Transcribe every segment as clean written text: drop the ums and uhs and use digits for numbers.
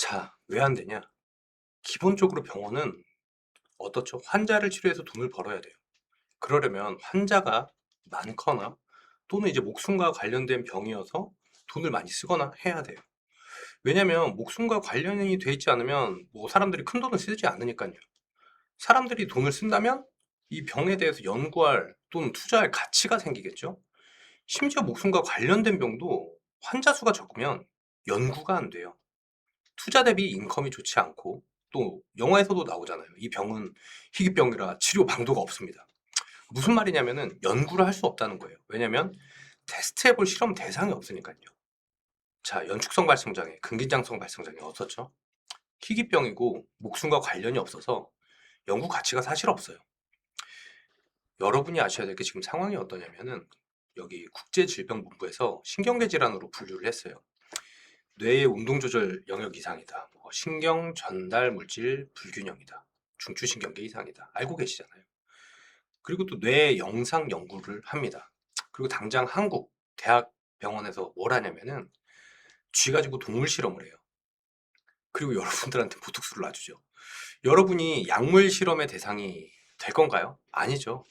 자, 왜 안 되냐? 기본적으로 병원은 어떻죠? 환자를 치료해서 돈을 벌어야 돼요. 그러려면 환자가 많거나 또는 이제 목숨과 관련된 병이어서 돈을 많이 쓰거나 해야 돼요. 왜냐면 목숨과 관련이 돼 있지 않으면 뭐 사람들이 큰 돈을 쓰지 않으니까요. 사람들이 돈을 쓴다면 이 병에 대해서 연구할 또는 투자할 가치가 생기겠죠. 심지어 목숨과 관련된 병도 환자 수가 적으면 연구가 안 돼요. 투자 대비 인컴이 좋지 않고 또 영화에서도 나오잖아요. 이 병은 희귀병이라 치료 방도가 없습니다. 무슨 말이냐면은 연구를 할 수 없다는 거예요. 왜냐면 테스트해볼 실험 대상이 없으니까요. 자, 연축성 발성장애, 근긴장성 발성장애 어떻죠? 희귀병이고 목숨과 관련이 없어서 연구 가치가 사실 없어요. 여러분이 아셔야 될 게 지금 상황이 어떠냐면은 여기 국제질병본부에서 신경계 질환으로 분류를 했어요. 뇌의 운동 조절 영역 이상이다. 뭐 신경 전달 물질 불균형이다. 중추신경계 이상이다. 알고 계시잖아요. 그리고 또 뇌 영상 연구를 합니다. 그리고 당장 한국 대학병원에서 뭘 하냐면은 쥐 가지고 동물 실험을 해요. 그리고 여러분들한테 보톡스를 놔주죠. 여러분이 약물 실험의 대상이 될 건가요? 아니죠.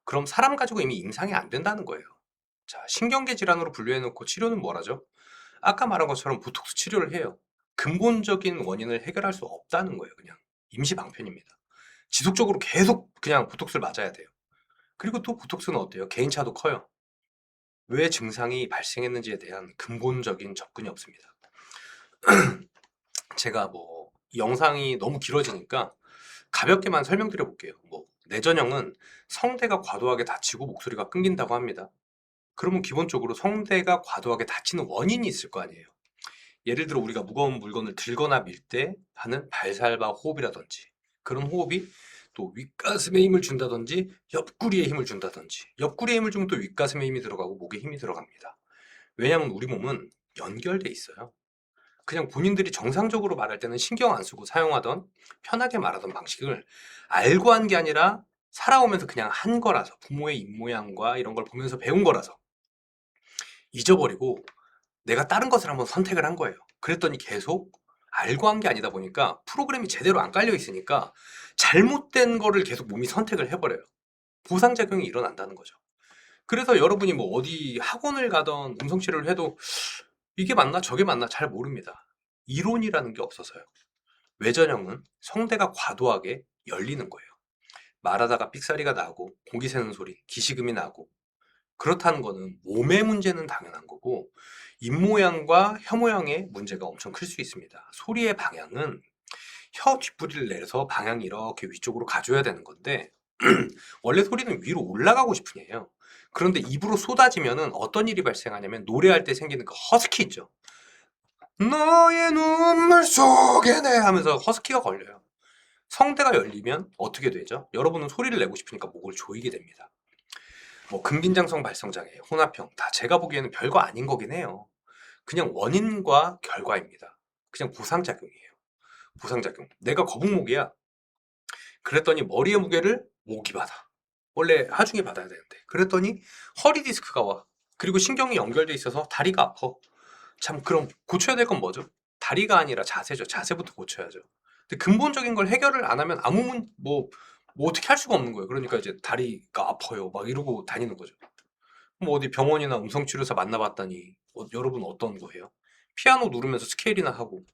그럼 사람 가지고 이미 임상이 안 된다는 거예요. 자, 신경계 질환으로 분류해놓고 치료는 뭘 하죠? 아까 말한 것처럼 보톡스 치료를 해요. 근본적인 원인을 해결할 수 없다는 거예요. 그냥 임시 방편입니다. 지속적으로 계속 그냥 보톡스를 맞아야 돼요. 그리고 또 보톡스는 어때요? 개인차도 커요. 왜 증상이 발생했는지에 대한 근본적인 접근이 없습니다. 제가 뭐 영상이 너무 길어지니까 가볍게만 설명드려 볼게요. 뭐 뇌전형은 성대가 과도하게 다치고 목소리가 끊긴다고 합니다. 그러면 기본적으로 성대가 과도하게 다치는 원인이 있을 거 아니에요. 예를 들어 우리가 무거운 물건을 들거나 밀 때 하는 발살바 호흡이라든지 그런 호흡이 또 윗가슴에 힘을 준다든지 옆구리에 힘을 준다든지 옆구리에 힘을 주면 또 윗가슴에 힘이 들어가고 목에 힘이 들어갑니다. 왜냐하면 우리 몸은 연결돼 있어요. 그냥 본인들이 정상적으로 말할 때는 신경 안 쓰고 사용하던 편하게 말하던 방식을 알고 한 게 아니라 살아오면서 그냥 한 거라서 부모의 입모양과 이런 걸 보면서 배운 거라서 잊어버리고 내가 다른 것을 한번 선택을 한 거예요. 그랬더니 계속 알고 한 게 아니다 보니까 프로그램이 제대로 안 깔려 있으니까 잘못된 거를 계속 몸이 선택을 해버려요. 보상작용이 일어난다는 거죠. 그래서 여러분이 뭐 어디 학원을 가던 음성치료를 해도 이게 맞나 저게 맞나 잘 모릅니다. 이론이라는 게 없어서요. 외전형은 성대가 과도하게 열리는 거예요. 말하다가 삑사리가 나고 공기 새는 소리, 기시금이 나고 그렇다는 거는 몸의 문제는 당연한 거고 입모양과 혀모양의 문제가 엄청 클 수 있습니다. 소리의 방향은 혀 뒷부리를 내려서 방향이 이렇게 위쪽으로 가줘야 되는 건데 원래 소리는 위로 올라가고 싶은 애예요. 그런데 입으로 쏟아지면 어떤 일이 발생하냐면 노래할 때 생기는 그 허스키 있죠. 너의 눈물 속에 내 하면서 허스키가 걸려요. 성대가 열리면 어떻게 되죠? 여러분은 소리를 내고 싶으니까 목을 조이게 됩니다. 뭐 근긴장성 발성장애, 혼합형 다 제가 보기에는 별거 아닌 거긴 해요. 그냥 원인과 결과입니다. 그냥 보상작용이에요. 보상작용. 내가 거북목이야. 그랬더니 머리의 무게를 목이 받아. 원래 하중이 받아야 되는데. 그랬더니 허리 디스크가 와. 그리고 신경이 연결돼 있어서 다리가 아파. 참 그럼 고쳐야 될 건 뭐죠? 다리가 아니라 자세죠. 자세부터 고쳐야죠. 근데 근본적인 걸 해결을 안 하면 뭐 어떻게 할 수가 없는 거예요. 그러니까 이제 다리가 아파요. 막 이러고 다니는 거죠. 뭐 어디 병원이나 음성치료사 만나봤더니 여러분 어떤 거예요? 피아노 누르면서 스케일이나 하고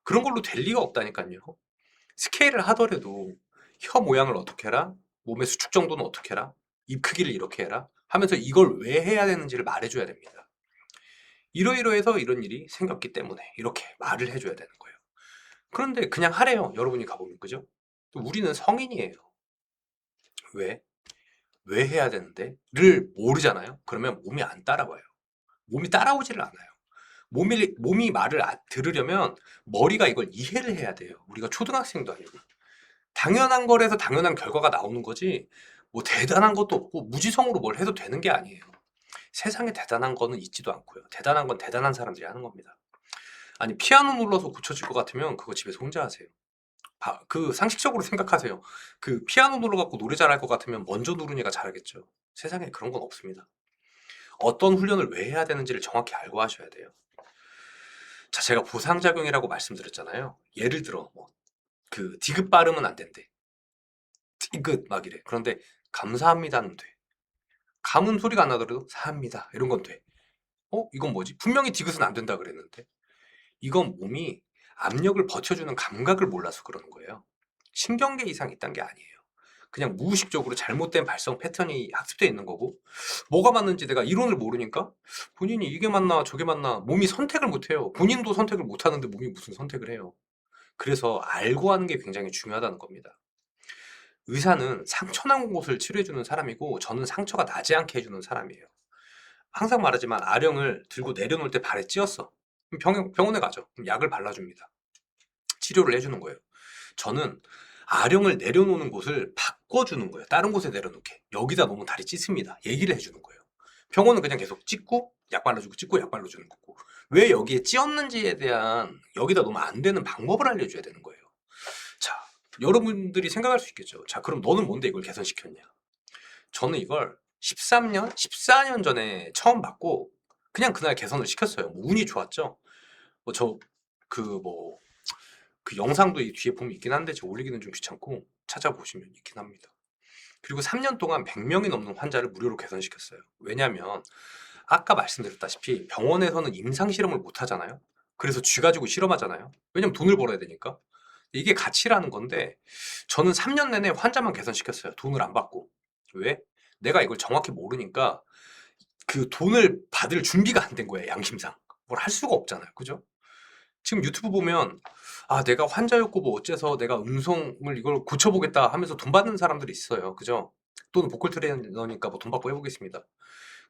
그런 걸로 될 리가 없다니까요. 스케일을 하더라도 혀 모양을 어떻게 해라? 몸의 수축 정도는 어떻게 해라? 입 크기를 이렇게 해라? 하면서 이걸 왜 해야 되는지를 말해줘야 됩니다. 이러이러해서 이런 일이 생겼기 때문에 이렇게 말을 해줘야 되는 거예요. 그런데 그냥 하래요. 여러분이 가보면 그죠? 우리는 성인이에요. 왜? 왜 해야 되는데? 를 모르잖아요. 그러면 몸이 안 따라와요. 몸이 따라오지를 않아요. 몸이 말을 들으려면 머리가 이걸 이해를 해야 돼요. 우리가 초등학생도 아니고. 당연한 거라서 당연한 결과가 나오는 거지 뭐 대단한 것도 없고 무지성으로 뭘 해도 되는 게 아니에요. 세상에 대단한 거는 있지도 않고요. 대단한 건 대단한 사람들이 하는 겁니다. 아니 피아노 눌러서 고쳐질 것 같으면 그거 집에서 혼자 하세요. 그 상식적으로 생각하세요. 그 피아노 눌러갖고 노래 잘할 것 같으면 먼저 누르니가 잘하겠죠. 세상에 그런 건 없습니다. 어떤 훈련을 왜 해야 되는지를 정확히 알고 하셔야 돼요. 자, 제가 보상작용이라고 말씀드렸잖아요. 예를 들어 뭐 그 디귿 발음은 안 된대. 디귿 막 이래. 그런데 감사합니다는 돼. 감은 소리가 안 나더라도 사합니다 이런 건 돼. 이건 뭐지? 분명히 디귿은 안 된다 그랬는데. 이건 몸이 압력을 버텨주는 감각을 몰라서 그러는 거예요. 신경계 이상이 있다는 게 아니에요. 그냥 무의식적으로 잘못된 발성 패턴이 학습되어 있는 거고, 뭐가 맞는지 내가 이론을 모르니까 본인이 이게 맞나 저게 맞나 몸이 선택을 못해요. 본인도 선택을 못하는데 몸이 무슨 선택을 해요. 그래서 알고 하는 게 굉장히 중요하다는 겁니다. 의사는 상처난 곳을 치료해주는 사람이고, 저는 상처가 나지 않게 해주는 사람이에요. 항상 말하지만 아령을 들고 내려놓을 때 발에 찧었어. 그럼 병원에 가죠. 그럼 약을 발라줍니다. 치료를 해주는 거예요. 저는 아령을 내려놓는 곳을 바꿔주는 거예요. 다른 곳에 내려놓게. 여기다 놓으면 다리 찢습니다. 얘기를 해주는 거예요. 병원은 그냥 계속 찢고 약 발라주고 찢고 약 발라주는 거고, 왜 여기에 찧었는지에 대한, 여기다 놓으면 안 되는 방법을 알려줘야 되는 거예요. 자, 여러분들이 생각할 수 있겠죠. 자, 그럼 너는 뭔데 이걸 개선시켰냐? 저는 이걸 13년, 14년 전에 처음 받고 그냥 그날 개선을 시켰어요. 뭐 운이 좋았죠. 그 영상도 이 뒤에 보면 있긴 한데 제가 올리기는 좀 귀찮고 찾아보시면 있긴 합니다. 그리고 3년 동안 100명이 넘는 환자를 무료로 개선시켰어요. 왜냐하면 아까 말씀드렸다시피 병원에서는 임상실험을 못 하잖아요. 그래서 쥐 가지고 실험하잖아요. 왜냐면 돈을 벌어야 되니까. 이게 가치라는 건데, 저는 3년 내내 환자만 개선시켰어요. 돈을 안 받고. 왜? 내가 이걸 정확히 모르니까 그 돈을 받을 준비가 안 된 거예요. 양심상 뭘 할 수가 없잖아요. 그죠? 지금 유튜브 보면 내가 환자였고 뭐 어째서 내가 음성을 이걸 고쳐보겠다 하면서 돈 받는 사람들이 있어요. 그죠? 또는 보컬 트레이너니까 뭐 돈 받고 해보겠습니다.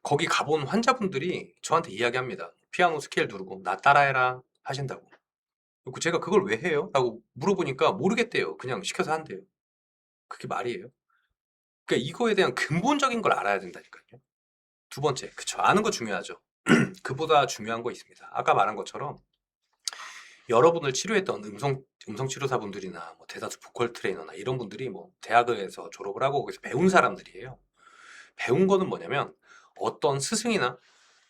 거기 가본 환자분들이 저한테 이야기합니다. 피아노 스케일 누르고 나 따라해라 하신다고. 제가 그걸 왜 해요? 라고 물어보니까 모르겠대요. 그냥 시켜서 한대요. 그게 말이에요? 그러니까 이거에 대한 근본적인 걸 알아야 된다니까요. 두 번째, 그쵸, 아는 거 중요하죠. 그보다 중요한 거 있습니다. 아까 말한 것처럼 여러분을 치료했던 음성 치료사분들이나 뭐 대다수 보컬 트레이너나 이런 분들이 뭐 대학에서 졸업을 하고 거기서 배운 사람들이에요. 배운 거는 뭐냐면 어떤 스승이나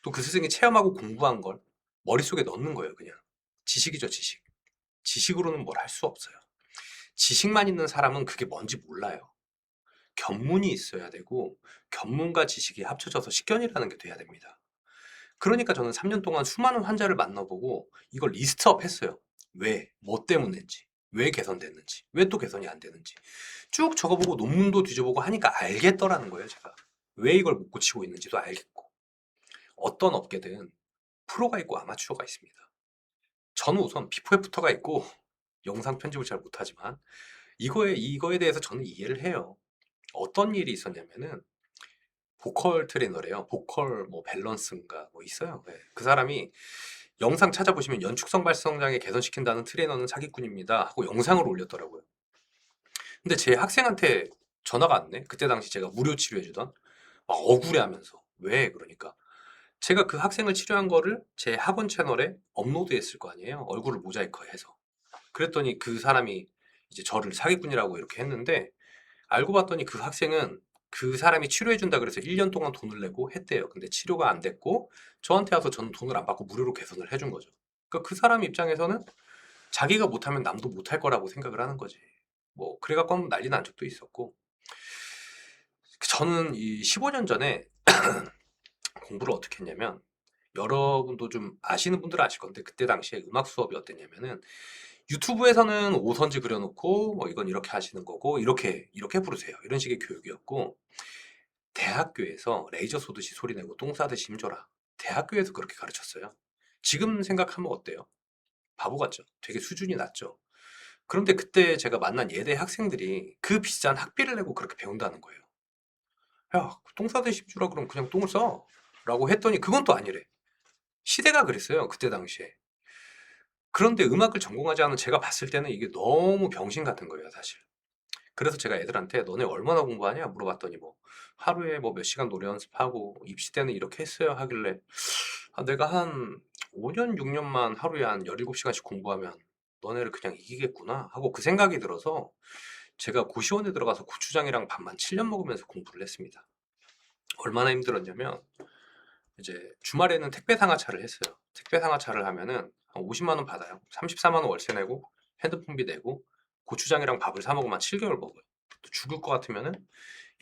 또 그 스승이 체험하고 공부한 걸 머릿속에 넣는 거예요. 그냥 지식이죠, 지식. 지식으로는 뭘 할 수 없어요. 지식만 있는 사람은 그게 뭔지 몰라요. 견문이 있어야 되고 견문과 지식이 합쳐져서 식견이라는 게 돼야 됩니다. 그러니까 저는 3년 동안 수많은 환자를 만나보고 이걸 리스트업 했어요. 왜? 뭐 때문인지, 왜 개선됐는지, 왜 또 개선이 안 되는지 쭉 적어보고 논문도 뒤져보고 하니까 알겠더라는 거예요. 제가 왜 이걸 못 고치고 있는지도 알겠고. 어떤 업계든 프로가 있고 아마추어가 있습니다. 저는 우선 비포 애프터가 있고 영상 편집을 잘 못하지만 이거에 대해서 저는 이해를 해요. 어떤 일이 있었냐면은 보컬 트레이너래요. 보컬 뭐 밸런스인가 뭐 있어요. 네. 그 사람이 영상 찾아보시면 연축성 발성장애 개선시킨다는 트레이너는 사기꾼입니다 하고 영상을 올렸더라고요. 근데 제 학생한테 전화가 왔네. 그때 당시 제가 무료 치료해주던, 막 억울해하면서. 왜? 그러니까 제가 그 학생을 치료한 거를 제 학원 채널에 업로드했을 거 아니에요. 얼굴을 모자이크해서. 그랬더니 그 사람이 이제 저를 사기꾼이라고 이렇게 했는데, 알고 봤더니 그 학생은 그 사람이 치료해준다 그래서 1년 동안 돈을 내고 했대요. 근데 치료가 안 됐고 저한테 와서 저는 돈을 안 받고 무료로 개선을 해준 거죠. 그러니까 그 사람 입장에서는 자기가 못하면 남도 못할 거라고 생각을 하는 거지. 뭐 그래갖고 한번 난리 난 적도 있었고. 저는 이 15년 전에 공부를 어떻게 했냐면, 여러분도 좀 아시는 분들은 아실 건데 그때 당시에 음악 수업이 어땠냐면은, 유튜브에서는 오선지 그려놓고 뭐 이건 이렇게 하시는 거고 이렇게 부르세요 이런 식의 교육이었고, 대학교에서 레이저 쏘듯이 소리내고 똥 싸듯이 힘줘라, 대학교에서 그렇게 가르쳤어요. 지금 생각하면 어때요? 바보 같죠? 되게 수준이 낮죠? 그런데 그때 제가 만난 예대 학생들이 그 비싼 학비를 내고 그렇게 배운다는 거예요. 야, 똥 싸듯이 힘주라 그럼 그냥 똥을 싸 라고 했더니 그건 또 아니래. 시대가 그랬어요, 그때 당시에. 그런데 음악을 전공하지 않은 제가 봤을 때는 이게 너무 병신 같은 거예요, 사실. 그래서 제가 애들한테 너네 얼마나 공부하냐 물어봤더니 뭐 하루에 뭐 몇 시간 노래 연습하고 입시 때는 이렇게 했어요 하길래, 내가 한 5년 6년만 하루에 한 17시간씩 공부하면 너네를 그냥 이기겠구나 하고 그 생각이 들어서 제가 고시원에 들어가서 고추장이랑 밥만 7년 먹으면서 공부를 했습니다. 얼마나 힘들었냐면, 이제 주말에는 택배 상하차를 했어요. 택배 상하차를 하면은 한 50만 원 받아요. 34만 원 월세 내고 핸드폰비 내고 고추장이랑 밥을 사 먹으면 한 7개월 먹어요. 또 죽을 것 같으면은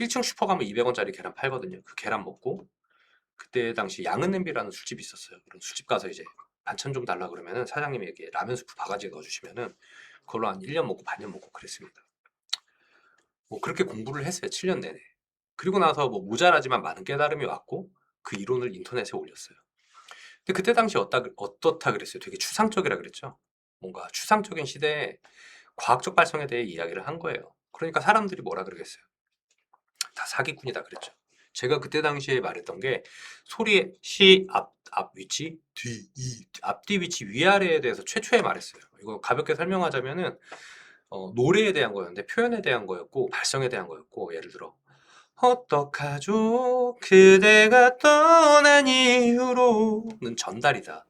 1층 슈퍼 가면 200원짜리 계란 팔거든요. 그 계란 먹고, 그때 당시 양은 냄비라는 술집이 있었어요. 그런 술집 가서 이제 반찬 좀 달라 그러면은 사장님이 이렇게 라면 스프 바가지에 넣어주시면은 그걸로 한 1년 먹고 반년 먹고 그랬습니다. 뭐 그렇게 공부를 했어요. 7년 내내. 그리고 나서 뭐 모자라지만 많은 깨달음이 왔고 그 이론을 인터넷에 올렸어요. 근데 그때 당시 어떻다 그랬어요? 되게 추상적이라 그랬죠. 뭔가 추상적인 시대에 과학적 발성에 대해 이야기를 한 거예요. 그러니까 사람들이 뭐라 그러겠어요? 다 사기꾼이다 그랬죠. 제가 그때 당시에 말했던 게 소리의 시, 앞 위치, 앞뒤 위치, 위아래에 대해서 최초에 말했어요. 이거 가볍게 설명하자면은 노래에 대한 거였는데 표현에 대한 거였고 발성에 대한 거였고, 예를 들어 어떡하죠 그대가 떠난 이후로는 전달이다.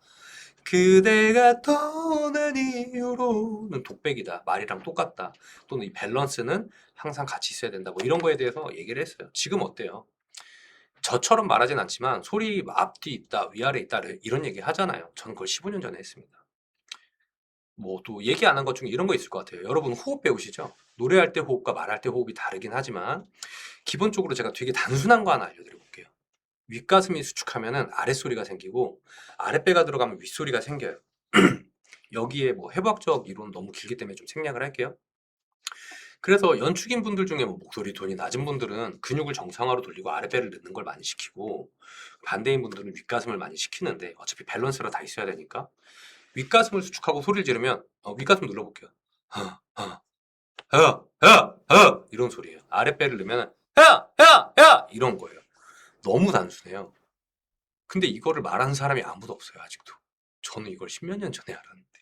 그대가 떠난 이후로는 독백이다. 말이랑 똑같다. 또는 이 밸런스는 항상 같이 있어야 된다. 뭐 이런 거에 대해서 얘기를 했어요. 지금 어때요? 저처럼 말하진 않지만 소리 앞뒤 있다, 위아래 있다 이런 얘기 하잖아요. 저는 그걸 15년 전에 했습니다. 뭐 또 얘기 안 한 것 중에 이런 거 있을 것 같아요. 여러분 호흡 배우시죠? 노래할 때 호흡과 말할 때 호흡이 다르긴 하지만 기본적으로 제가 되게 단순한 거 하나 알려드려 볼게요. 윗가슴이 수축하면은 아랫소리가 생기고 아랫배가 들어가면 윗소리가 생겨요. 여기에 뭐 해부학적 이론 너무 길기 때문에 좀 생략을 할게요. 그래서 연축인 분들 중에 뭐 목소리 톤이 낮은 분들은 근육을 정상화로 돌리고 아랫배를 넣는 걸 많이 시키고, 반대인 분들은 윗가슴을 많이 시키는데 어차피 밸런스가 다 있어야 되니까 윗가슴을 수축하고 소리를 지르면 윗가슴 눌러볼게요. 이런 소리예요. 아랫배를 넣으면 이런 거예요. 너무 단순해요. 근데 이거를 말하는 사람이 아무도 없어요. 아직도. 저는 이걸 십몇 년 전에 알았는데.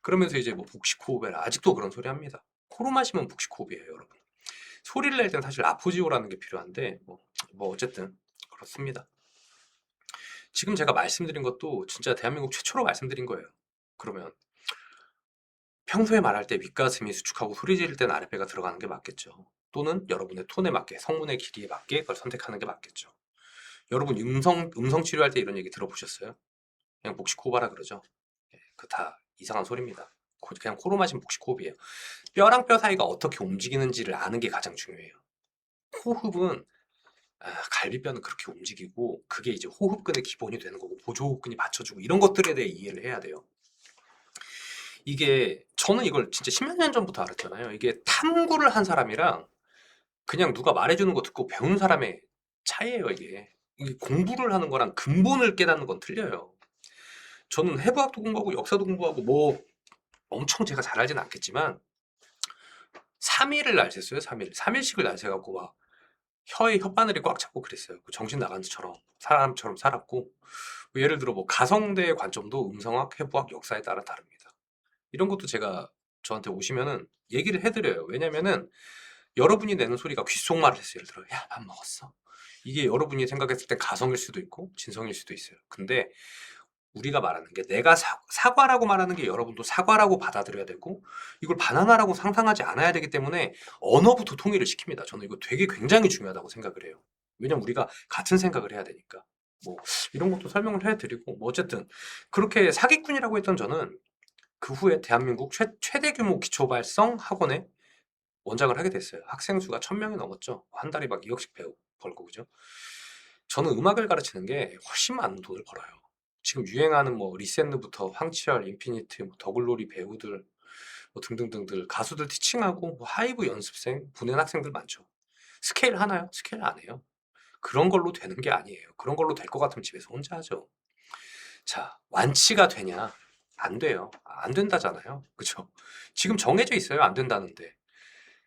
그러면서 이제 뭐 복식호흡에라 아직도 그런 소리 합니다. 코로 마시면 복식호흡이에요, 여러분. 소리를 낼 때는 사실 아포지오라는 게 필요한데 뭐 어쨌든 그렇습니다. 지금 제가 말씀드린 것도 진짜 대한민국 최초로 말씀드린 거예요. 그러면 평소에 말할 때 윗가슴이 수축하고 소리 지를 때는 아랫배가 들어가는 게 맞겠죠. 또는 여러분의 톤에 맞게, 성문의 길이에 맞게 그걸 선택하는 게 맞겠죠. 여러분 음성 치료할 때 이런 얘기 들어보셨어요? 그냥 복식호흡하라 그러죠. 그 다 이상한 소리입니다. 그냥 코로 마시면 복식호흡이에요. 뼈랑 뼈 사이가 어떻게 움직이는지를 아는 게 가장 중요해요. 호흡은 갈비뼈는 그렇게 움직이고 그게 이제 호흡근의 기본이 되는 거고 보조호흡근이 받쳐주고 이런 것들에 대해 이해를 해야 돼요. 이게 저는 이걸 진짜 십몇 년 전부터 알았잖아요. 이게 탐구를 한 사람이랑 그냥 누가 말해주는 거 듣고 배운 사람의 차이예요. 이게 공부를 하는 거랑 근본을 깨닫는 건 틀려요. 저는 해부학도 공부하고 역사도 공부하고 뭐 엄청 제가 잘 알진 않겠지만 3일을 날샜어요. 3일. 3일씩을 날새갖고 막 혀에 혓바늘이 꽉 차고 그랬어요. 정신 나간 사람처럼 살았고, 예를 들어 뭐 가성대의 관점도 음성학, 해부학, 역사에 따라 다릅니다. 이런 것도 제가 저한테 오시면은 얘기를 해드려요. 왜냐면은 여러분이 내는 소리가 귓속말을 했어요. 예를 들어 야 밥 먹었어. 이게 여러분이 생각했을 때 가성일 수도 있고 진성일 수도 있어요. 근데 우리가 말하는 게 내가 사과라고 말하는 게 여러분도 사과라고 받아들여야 되고 이걸 바나나라고 상상하지 않아야 되기 때문에 언어부터 통일을 시킵니다. 저는 이거 되게 굉장히 중요하다고 생각을 해요. 왜냐면 우리가 같은 생각을 해야 되니까. 뭐 이런 것도 설명을 해드리고 뭐 어쨌든 그렇게 사기꾼이라고 했던 저는 그 후에 대한민국 최대 규모 기초발성 학원에 원장을 하게 됐어요. 학생 수가 1000명이 넘었죠. 한 달에 막 2억씩 벌고 그죠. 저는 음악을 가르치는 게 훨씬 많은 돈을 벌어요. 지금 유행하는 뭐 리센느부터 황치열, 인피니트, 뭐 더글로리 배우들 뭐 등등등들 가수들 티칭하고 뭐 하이브 연습생 보낸 학생들 많죠. 스케일 하나요? 스케일 안 해요. 그런 걸로 되는 게 아니에요. 그런 걸로 될 것 같으면 집에서 혼자 하죠. 자, 완치가 되냐? 안 돼요. 안 된다잖아요. 그죠? 지금 정해져 있어요. 안 된다는데.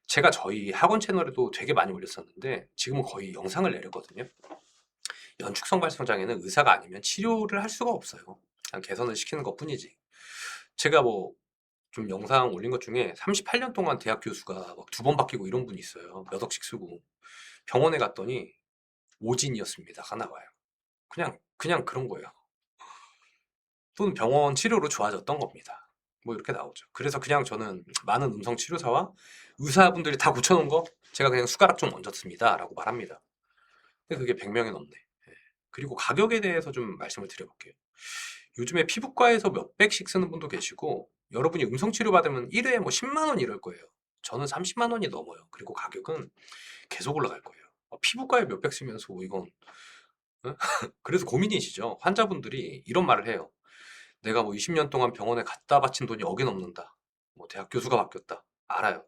제가 저희 학원 채널에도 되게 많이 올렸었는데 지금은 거의 영상을 내렸거든요. 연축성 발성 장애는 의사가 아니면 치료를 할 수가 없어요. 그냥 개선을 시키는 것 뿐이지. 제가 뭐 좀 영상 올린 것 중에 38년 동안 대학 교수가 막 2번 바뀌고 이런 분이 있어요. 몇 억씩 쓰고. 병원에 갔더니 오진이었습니다가 나와요. 그냥 그런 거예요. 또는 병원 치료로 좋아졌던 겁니다. 뭐 이렇게 나오죠. 그래서 그냥 저는 많은 음성 치료사와 의사분들이 다 고쳐놓은 거 제가 그냥 숟가락 좀 얹었습니다 라고 말합니다. 근데 그게 100명이 넘네. 예. 그리고 가격에 대해서 좀 말씀을 드려볼게요. 요즘에 피부과에서 몇백씩 쓰는 분도 계시고 여러분이 음성 치료 받으면 1회에 뭐 10만 원 이럴 거예요. 저는 30만 원이 넘어요. 그리고 가격은 계속 올라갈 거예요. 피부과에 몇백 쓰면서 이건 어? 그래서 고민이시죠. 환자분들이 이런 말을 해요. 내가 뭐 20년 동안 병원에 갖다 바친 돈이 억에 넘는다. 뭐 대학 교수가 바뀌었다. 알아요.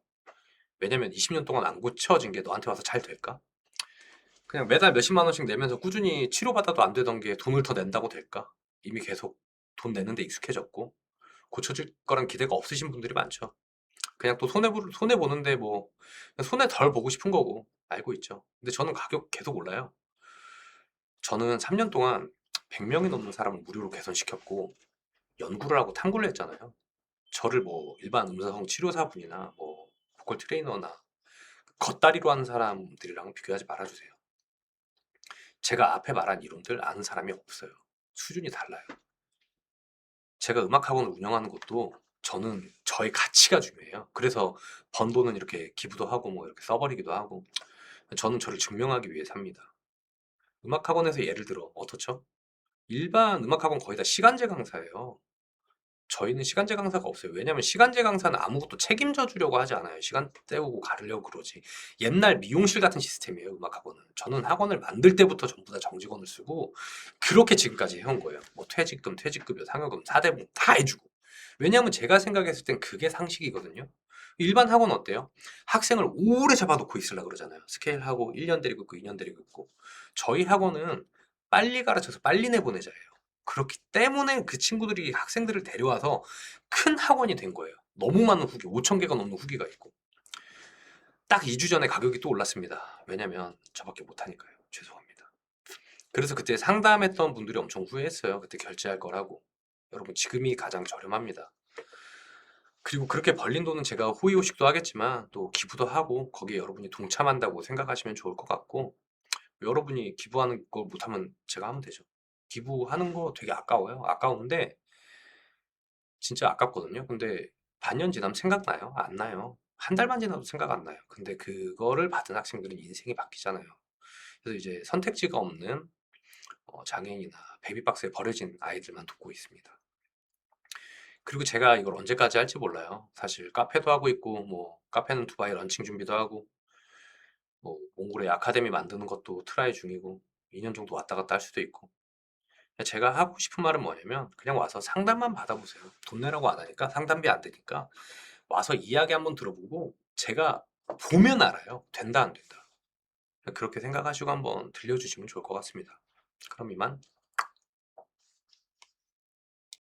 왜냐면 20년 동안 안 고쳐진 게 너한테 와서 잘 될까? 그냥 매달 몇십만 원씩 내면서 꾸준히 치료받아도 안 되던 게 돈을 더 낸다고 될까? 이미 계속 돈 내는데 익숙해졌고 고쳐질 거란 기대가 없으신 분들이 많죠. 그냥 또 손해보는데 뭐 손해 덜 보고 싶은 거고 알고 있죠. 근데 저는 가격 계속 올라요. 저는 3년 동안 100명이 넘는 사람을 무료로 개선시켰고 연구를 하고 탐구를 했잖아요. 저를 뭐 일반 음성 치료사분이나 뭐 보컬 트레이너나 겉다리로 하는 사람들이랑 비교하지 말아주세요. 제가 앞에 말한 이론들 아는 사람이 없어요. 수준이 달라요. 제가 음악학원을 운영하는 것도 저는 저의 가치가 중요해요. 그래서 번 돈은 이렇게 기부도 하고 뭐 이렇게 써버리기도 하고 저는 저를 증명하기 위해 삽니다. 음악학원에서 예를 들어 어떻죠? 일반 음악학원 거의 다 시간제 강사예요. 저희는 시간제 강사가 없어요. 왜냐면 시간제 강사는 아무것도 책임져 주려고 하지 않아요. 시간 때우고 가르려고 그러지. 옛날 미용실 같은 시스템이에요, 음악학원은. 저는 학원을 만들 때부터 전부 다 정직원을 쓰고 그렇게 지금까지 해온 거예요. 뭐 퇴직금, 퇴직급여, 상여금, 사대보험 다 해주고. 왜냐면 제가 생각했을 땐 그게 상식이거든요. 일반 학원 어때요? 학생을 오래 잡아놓고 있으려고 그러잖아요. 스케일하고 1년 데리고 있고 2년 데리고 있고. 저희 학원은 빨리 가르쳐서 빨리 내보내자예요. 그렇기 때문에 그 친구들이 학생들을 데려와서 큰 학원이 된 거예요. 너무 많은 후기, 5천 개가 넘는 후기가 있고. 딱 2주 전에 가격이 또 올랐습니다. 왜냐면 저밖에 못하니까요. 죄송합니다. 그래서 그때 상담했던 분들이 엄청 후회했어요. 그때 결제할 거라고. 여러분 지금이 가장 저렴합니다. 그리고 그렇게 벌린 돈은 제가 호의호식도 하겠지만 또 기부도 하고 거기에 여러분이 동참한다고 생각하시면 좋을 것 같고 여러분이 기부하는 걸 못하면 제가 하면 되죠. 기부하는 거 되게 아까워요. 아까운데 진짜 아깝거든요. 근데 반년 지나면 생각나요? 안 나요. 한 달만 지나도 생각 안 나요. 근데 그거를 받은 학생들은 인생이 바뀌잖아요. 그래서 이제 선택지가 없는 장애인이나 베이비박스에 버려진 아이들만 돕고 있습니다. 그리고 제가 이걸 언제까지 할지 몰라요. 사실 카페도 하고 있고 뭐 카페는 두바이 런칭 준비도 하고 뭐 몽골에 아카데미 만드는 것도 트라이 중이고 2년 정도 왔다 갔다 할 수도 있고 제가 하고 싶은 말은 뭐냐면 그냥 와서 상담만 받아보세요. 돈 내라고 안 하니까 상담비 안 되니까 와서 이야기 한번 들어보고 제가 보면 알아요. 된다 안 된다. 그렇게 생각하시고 한번 들려주시면 좋을 것 같습니다. 그럼 이만.